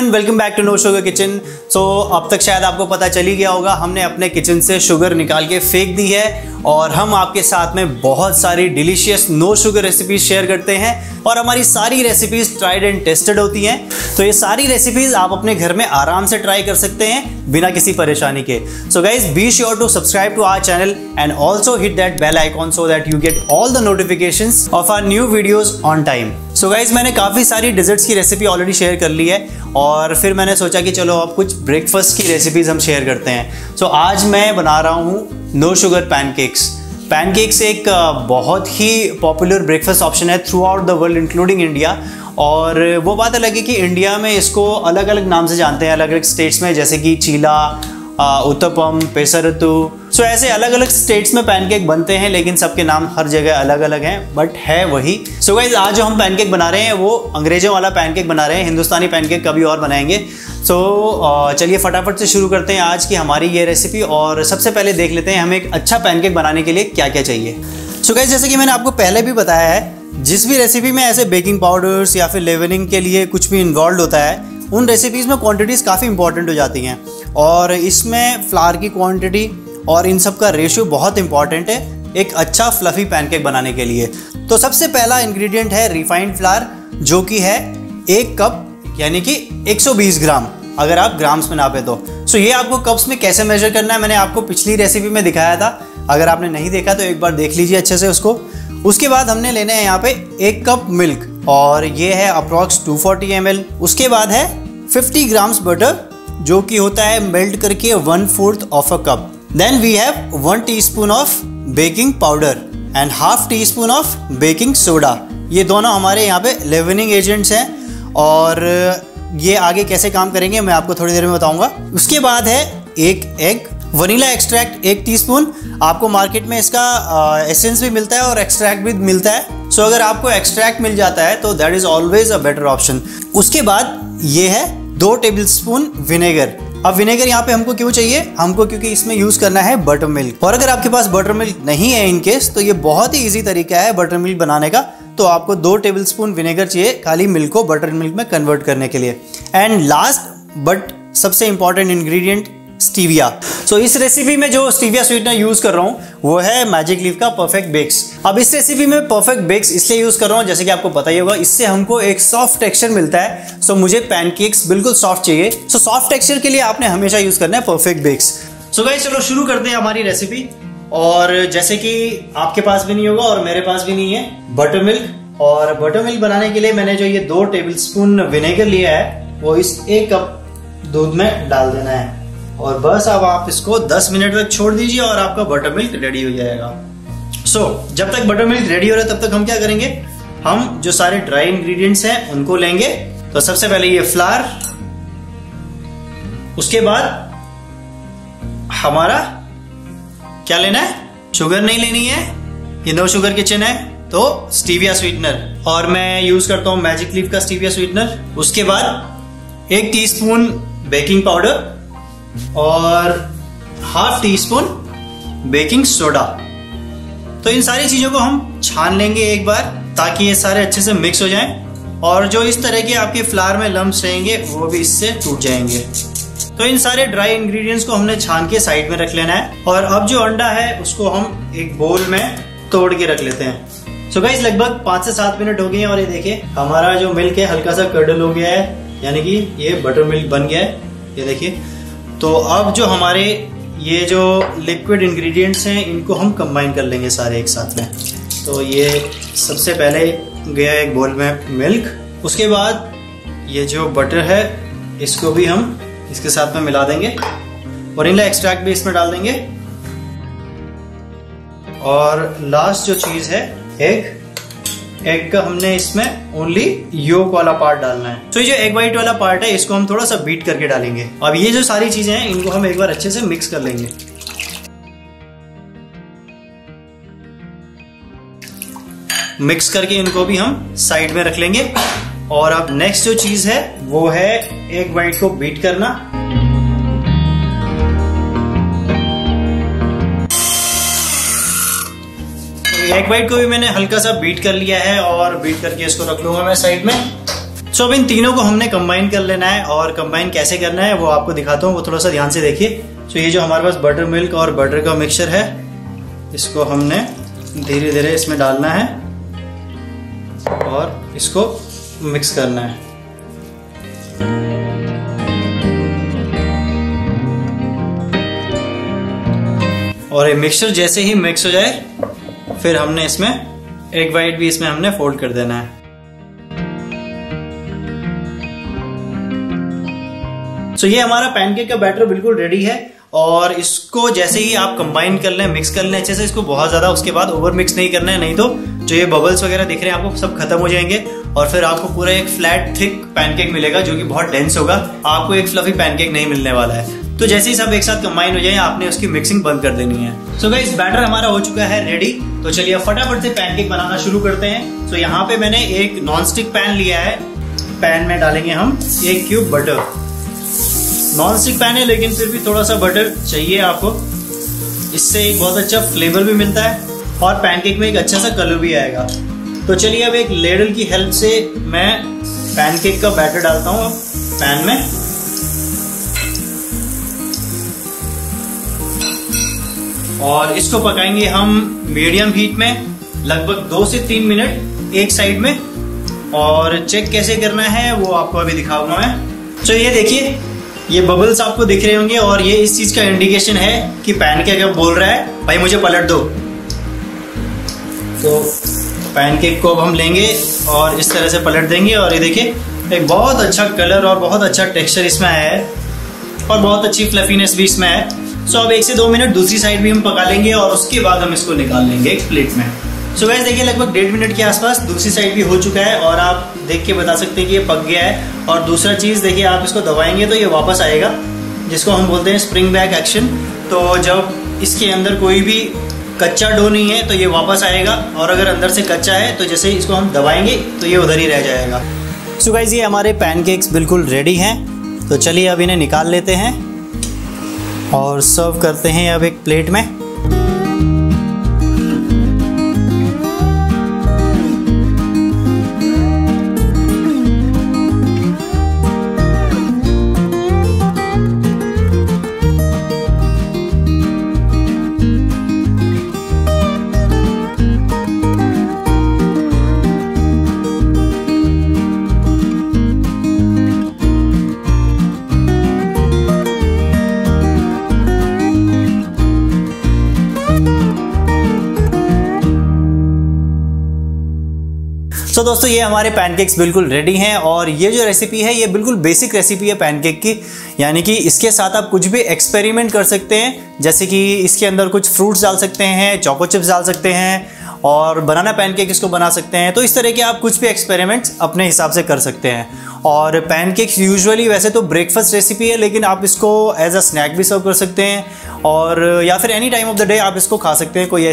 Everyone, welcome back to no sugar kitchen. So अब तक शायद आपको पता चल ही गया होगा, हमने अपने किचन से शुगर निकाल के फेंक दी है और हम आपके साथ में बहुत सारी delicious no sugar recipes share करते हैं और हमारी सारी रेसिपीज ट्राइड एंड टेस्टेड होती हैं। तो ये सारी रेसिपीज आप अपने घर में आराम से ट्राई कर सकते हैं बिना किसी परेशानी के। So guys, be sure to subscribe to our channel and also hit that bell icon so that you get all the notifications of our new videos on time. So guys, मैंने काफ़ी सारी डिजर्ट्स की recipe already share कर ली है और फिर मैंने सोचा कि चलो अब कुछ ब्रेकफास्ट की रेसिपीज हम शेयर करते हैं। सो आज मैं बना रहा हूँ नो शुगर पैनकेक्स। पैनकेक्स एक बहुत ही पॉपुलर ब्रेकफास्ट ऑप्शन है through out the world including India. और वो बात अलग है कि इंडिया में इसको अलग अलग नाम से जानते हैं, अलग अलग स्टेट्स में, जैसे कि चीला, उत्तपम, पेसरतु। सो ऐसे अलग अलग स्टेट्स में पैनकेक बनते हैं, लेकिन सबके नाम हर जगह अलग अलग हैं, बट है वही। सो गाइस, आज जो हम पैनकेक बना रहे हैं वो अंग्रेजों वाला पैनकेक बना रहे हैं, हिंदुस्तानी पैनकेक कभी और बनाएंगे। सो चलिए फटाफट से शुरू करते हैं आज की हमारी ये रेसिपी। और सबसे पहले देख लेते हैं हमें एक अच्छा पैनकेक बनाने के लिए क्या क्या चाहिए। सो गाइस, जैसे कि मैंने आपको पहले भी बताया है, जिस भी रेसिपी में ऐसे बेकिंग पाउडर्स या फिर लेवनिंग के लिए कुछ भी इन्वॉल्व होता है, उन रेसिपीज़ में क्वांटिटीज़ काफ़ी इंपॉर्टेंट हो जाती हैं और इसमें फ्लावर की क्वांटिटी और इन सब का रेशियो बहुत इंपॉर्टेंट है एक अच्छा फ्लफी पैनकेक बनाने के लिए। तो सबसे पहला इंग्रेडिएंट है रिफाइंड फ्लावर, जो कि है 1 कप यानी कि 120 ग्राम अगर आप ग्राम्स में नापे तो। सो ये आपको कप्स में कैसे मेजर करना है मैंने आपको पिछली रेसिपी में दिखाया था, अगर आपने नहीं देखा तो एक बार देख लीजिए अच्छे से उसको। उसके बाद हमने लेना है यहाँ पे 1 कप मिल्क और ये है अप्रॉक्स 240 ml। उसके बाद है 50 ग्राम्स बटर, जो कि होता है मेल्ट करके 1/4 of a cup. Then we have 1 teaspoon of baking powder and half teaspoon of baking soda. ये दोनों हमारे यहाँ पे लेवनिंग एजेंट्स हैं और ये आगे कैसे काम करेंगे मैं आपको थोड़ी देर में बताऊंगा। उसके बाद है 1 एग, वनीला एक्सट्रैक्ट 1 टीस्पून। आपको मार्केट में इसका एसेंस भी मिलता है और एक्सट्रैक्ट भी मिलता है। सो अगर आपको एक्सट्रैक्ट मिल जाता है तो that is always a better option. उसके बाद ये है 2 टेबलस्पून विनेगर। अब विनेगर यहाँ पे हमको क्यों चाहिए? हमको क्योंकि इसमें यूज करना है बटर मिल्क। और अगर आपके पास बटर मिल्क नहीं है इन केस, तो ये बहुत ही इजी तरीका है बटर मिल्क बनाने का। तो आपको 2 टेबलस्पून विनेगर चाहिए खाली मिल्क को बटर मिल्क में कन्वर्ट करने के लिए। एंड लास्ट बट सबसे इंपॉर्टेंट इंग्रेडिएंट स्टीविया। सो इस रेसिपी में जो स्टीविया स्वीटनर यूज कर रहा हूँ वो है मैजिक लीफ का परफेक्ट बेक्स। अब इस रेसिपी में परफेक्ट बेक्स इसलिए यूज कर रहा हूँ, जैसे कि आपको पता ही होगा, इससे हमको एक सॉफ्ट टेक्सचर मिलता है। सो मुझे पैनकेक्स बिल्कुल सॉफ्ट चाहिए। सो सॉफ्ट टेक्सचर के लिए आपने हमेशा यूज करना है परफेक्ट बेक्स। सो गाइस, चलो शुरू करते हैं हमारी रेसिपी। और जैसे कि आपके पास भी नहीं होगा और मेरे पास भी नहीं है बटर मिल्क, और बटर मिल्क बनाने के लिए मैंने जो ये 2 टेबलस्पून विनेगर लिया है वो इस 1 कप दूध में डाल देना है और बस अब आप इसको 10 मिनट तक छोड़ दीजिए और आपका बटर मिल्क रेडी हो जाएगा। सो जब तक बटर मिल्क रेडी हो रहा है तब तक हम क्या करेंगे, हम जो सारे ड्राई इंग्रेडिएंट्स हैं उनको लेंगे। तो सबसे पहले ये फ्लावर, उसके बाद हमारा क्या लेना है, शुगर नहीं लेनी है, ये नो शुगर किचन है, तो स्टीविया स्वीटनर, और मैं यूज करता हूं मैजिक लीफ का स्टीविया स्वीटनर। उसके बाद 1 टीस्पून बेकिंग पाउडर और half tea spoon baking soda. तो इन सारी चीजों को हम छान लेंगे एक बार, ताकि ये सारे अच्छे से मिक्स हो जाएं और जो इस तरह के आपके फ्लावर में लम्प्स रहेंगे वो भी इससे टूट जाएंगे। तो इन सारे ड्राई इंग्रेडिएंट्स को हमने छान के साइड में रख लेना है और अब जो अंडा है उसको हम एक बोल में तोड़ के रख लेते हैं। सो गाइस, लगभग 5 से 7 मिनट हो गए हैं और ये देखिए हमारा जो मिल्क है हल्का सा कर्डल हो गया है, यानी कि ये बटर मिल्क बन गया है, ये देखिए। तो अब जो हमारे ये जो लिक्विड इंग्रेडिएंट्स हैं इनको हम कंबाइन कर लेंगे सारे एक साथ में। तो ये सबसे पहले गया एक बोल में मिल्क, उसके बाद ये जो बटर है इसको भी हम इसके साथ में मिला देंगे, वनीला एक्सट्रैक्ट भी इसमें डाल देंगे, और लास्ट जो चीज है एग का हमने इसमें ओनली योक वाला पार्ट डालना है। तो ये जो एग वाइट वाला पार्ट है इसको हम थोड़ा सा बीट करके डालेंगे। अब ये जो सारी चीजें हैं इनको हम एक बार अच्छे से मिक्स कर लेंगे। मिक्स करके इनको भी हम साइड में रख लेंगे। और अब नेक्स्ट जो चीज है वो है एग वाइट को बीट करना। एग वाइट को भी मैंने हल्का सा बीट कर लिया है और बीट करके इसको रख लूंगा मैं साइड में। सो अब इन तीनों को हमने कंबाइन कर लेना है, और कंबाइन कैसे करना है वो आपको दिखाता हूँ, वो थोड़ा सा ध्यान से देखिए। सो ये जो हमारे पास बटर मिल्क और बटर का मिक्सचर है, इसको हमने धीरे धीरे इसमें डालना है और इसको मिक्स करना है। और ये मिक्सचर जैसे ही मिक्स हो जाए फिर हमने इसमें एग वाइट भी इसमें हमने फोल्ड कर देना है। सो ये हमारा पैनकेक का बैटर बिल्कुल रेडी है, और इसको जैसे ही आप कंबाइन कर लें, मिक्स कर लें अच्छे से, इसको बहुत ज्यादा उसके बाद ओवर मिक्स नहीं करना है, नहीं तो जो ये बबल्स वगैरह दिख रहे हैं आपको सब खत्म हो जाएंगे और फिर आपको पूरा एक फ्लैट थिक पैनकेक मिलेगा जो कि बहुत डेंस होगा, आपको एक फ्लफी पैनकेक नहीं मिलने वाला है। तो जैसे ही सब एक साथ कंबाइन हो जाए आपने उसकी मिक्सिंग बंद कर देनी है। सो गाइस बैटर हमारा हो चुका है रेडी, तो चलिए फटाफट से पैनकेक बनाना शुरू करते हैं। सो यहाँ पे मैंने एक नॉन स्टिक पैन लिया है, पैन में डालेंगे हम 1 cube butter. Non stick pan है लेकिन फिर भी थोड़ा सा बटर चाहिए आपको, इससे एक बहुत अच्छा फ्लेवर भी मिलता है और पैनकेक में एक अच्छा सा कलर भी आएगा। तो चलिए अब एक लेडल की हेल्प से मैं पैनकेक का बैटर डालता हूँ पैन में। और इसको पकाएंगे हम मीडियम हीट में लगभग 2 से 3 मिनट एक साइड में, और चेक कैसे करना है वो आपको अभी दिखाऊंगा मैं। तो ये देखिए, ये बबल्स आपको दिख रहे होंगे और ये इस चीज का इंडिकेशन है कि पैनकेक अब बोल रहा है भाई मुझे पलट दो। तो पैनकेक को अब हम लेंगे और इस तरह से पलट देंगे, और ये देखिए एक बहुत अच्छा कलर और बहुत अच्छा टेक्सचर इसमें आया है और बहुत अच्छी फ्लफीनेस भी इसमें है। सो अब 1 से 2 मिनट दूसरी साइड भी हम पका लेंगे और उसके बाद हम इसको निकाल लेंगे एक प्लेट में। सो गाइस देखिए लगभग 1.5 मिनट के आसपास दूसरी साइड भी हो चुका है और आप देख के बता सकते हैं कि ये पक गया है। और दूसरा चीज देखिए, आप इसको दबाएंगे तो ये वापस आएगा, जिसको हम बोलते हैं स्प्रिंग बैक एक्शन। तो जब इसके अंदर कोई भी कच्चा डो नहीं है तो ये वापस आएगा, और अगर अंदर से कच्चा है तो जैसे इसको हम दबाएंगे तो ये उधर ही रह जाएगा। सो गाइस ये हमारे पैनकेक्स बिल्कुल रेडी हैं, तो चलिए अब इन्हें निकाल लेते हैं और सर्व करते हैं अब एक प्लेट में। तो दोस्तों ये हमारे पैनकेक्स बिल्कुल रेडी हैं, और ये जो रेसिपी है ये बिल्कुल बेसिक रेसिपी है पैनकेक की, यानी कि इसके साथ आप कुछ भी एक्सपेरिमेंट कर सकते हैं, जैसे कि इसके अंदर कुछ फ्रूट्स डाल सकते हैं, चोको चिप्स डाल सकते हैं, और बनाना पैनकेक इसको बना सकते हैं। तो इस तरह के आप कुछ भी एक्सपेरिमेंट्स अपने हिसाब से कर सकते हैं। और पैनकेक्स यूजुअली वैसे तो ब्रेकफास्ट रेसिपी है, लेकिन आप इसको एज अ स्नैक भी सर्व कर सकते हैं, और या फिर any time of the day आप इसको खा सकते हैं। कोई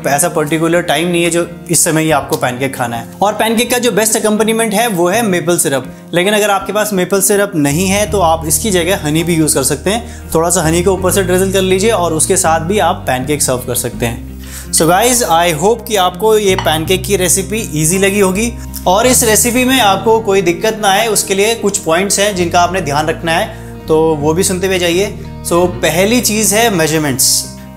ऐसा पर्टिकुलर टाइम नहीं है जो इस समय ही आपको पैनकेक खाना है। और पैनकेक का जो बेस्ट अकम्पनीमेंट है वो है मेपल सिरप, लेकिन अगर आपके पास मेपल सिरप नहीं है तो आप इसकी जगह हनी भी यूज़ कर सकते हैं। थोड़ा सा हनी को ऊपर से ड्रिजल कर लीजिए और उसके साथ भी आप पैनकेक सर्व कर सकते हैं। सो गाइज आई होप कि आपको ये पैनकेक की रेसिपी ईजी लगी होगी, और इस रेसिपी में आपको कोई दिक्कत ना आए उसके लिए कुछ पॉइंट्स हैं जिनका आपने ध्यान रखना है, तो वो भी सुनते हुए जाइए। सो पहली चीज़ है मेजरमेंट्स।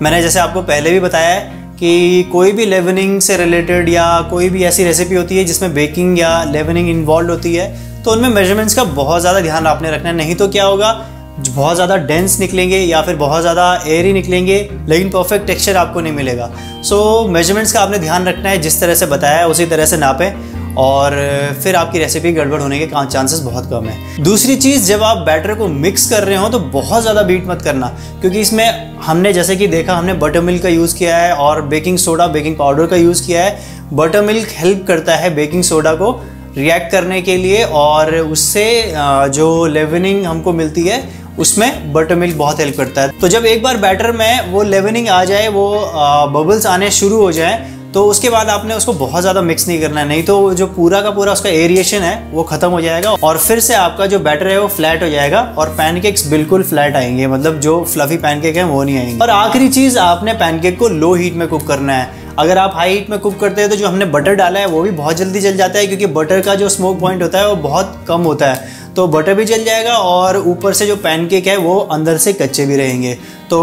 मैंने जैसे आपको पहले भी बताया है कि कोई भी लेवनिंग से रिलेटेड या कोई भी ऐसी रेसिपी होती है जिसमें बेकिंग या लेवनिंग इन्वॉल्व होती है, तो उनमें मेजरमेंट्स का बहुत ज़्यादा ध्यान आपने रखना है, नहीं तो क्या होगा, बहुत ज़्यादा डेंस निकलेंगे या फिर बहुत ज़्यादा एयरी निकलेंगे, लेकिन परफेक्ट टेक्सचर आपको नहीं मिलेगा। सो मेजरमेंट्स का आपने ध्यान रखना है, जिस तरह से बताया है उसी तरह से नापें, और फिर आपकी रेसिपी गड़बड़ होने के चांसेस बहुत कम है। दूसरी चीज़, जब आप बैटर को मिक्स कर रहे हो तो बहुत ज़्यादा बीट मत करना, क्योंकि इसमें हमने जैसे कि देखा, हमने बटर मिल्क का यूज़ किया है और बेकिंग सोडा, बेकिंग पाउडर का यूज़ किया है। बटर मिल्क हेल्प करता है बेकिंग सोडा को रिएक्ट करने के लिए, और उससे जो लेवनिंग हमको मिलती है उसमें बटर मिल्क बहुत हेल्प करता है। तो जब एक बार बैटर में वो लेवनिंग आ जाए, वो बबल्स आने शुरू हो जाए, तो उसके बाद आपने उसको बहुत ज़्यादा मिक्स नहीं करना है, नहीं तो जो पूरा का पूरा उसका एरिएशन है वो ख़त्म हो जाएगा और फिर से आपका जो बैटर है वो फ्लैट हो जाएगा और पैनकेक्स बिल्कुल फ्लैट आएंगे, मतलब जो फ्लफी पैनकेक है वो नहीं आएंगे। और आखिरी चीज़, आपने पैनकेक को लो हीट में कुक करना है। अगर आप हाई हीट में कुक करते हैं तो जो हमने बटर डाला है वो भी बहुत जल्दी जल जाता है, क्योंकि बटर का जो स्मोक पॉइंट होता है वो बहुत कम होता है, तो बटर भी जल जाएगा और ऊपर से जो पैनकेक है वो अंदर से कच्चे भी रहेंगे। तो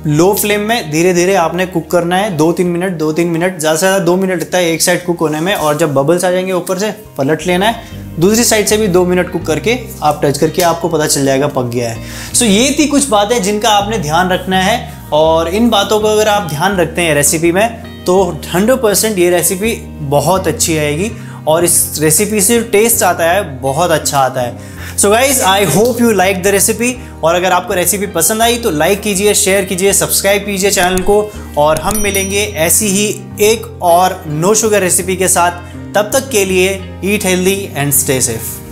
लो फ्लेम में धीरे धीरे आपने कुक करना है 2-3 मिनट, 2-3 मिनट, ज़्यादा से ज़्यादा 2 मिनट लगता है एक साइड कुक होने में, और जब बबल्स आ जाएंगे ऊपर से पलट लेना है, दूसरी साइड से भी 2 मिनट कुक करके आप टच करके आपको पता चल जाएगा पक गया है। सो ये थी कुछ बातें जिनका आपने ध्यान रखना है, और इन बातों को अगर आप ध्यान रखते हैं रेसिपी में तो 100% ये रेसिपी बहुत अच्छी आएगी, और इस रेसिपी से टेस्ट आता है बहुत अच्छा आता है। So guys, I hope you like the recipe, और अगर आपको रेसिपी पसंद आई तो लाइक कीजिए, शेयर कीजिए, सब्सक्राइब कीजिए चैनल को, और हम मिलेंगे ऐसी ही एक और नो शुगर रेसिपी के साथ। तब तक के लिए eat healthy and stay safe.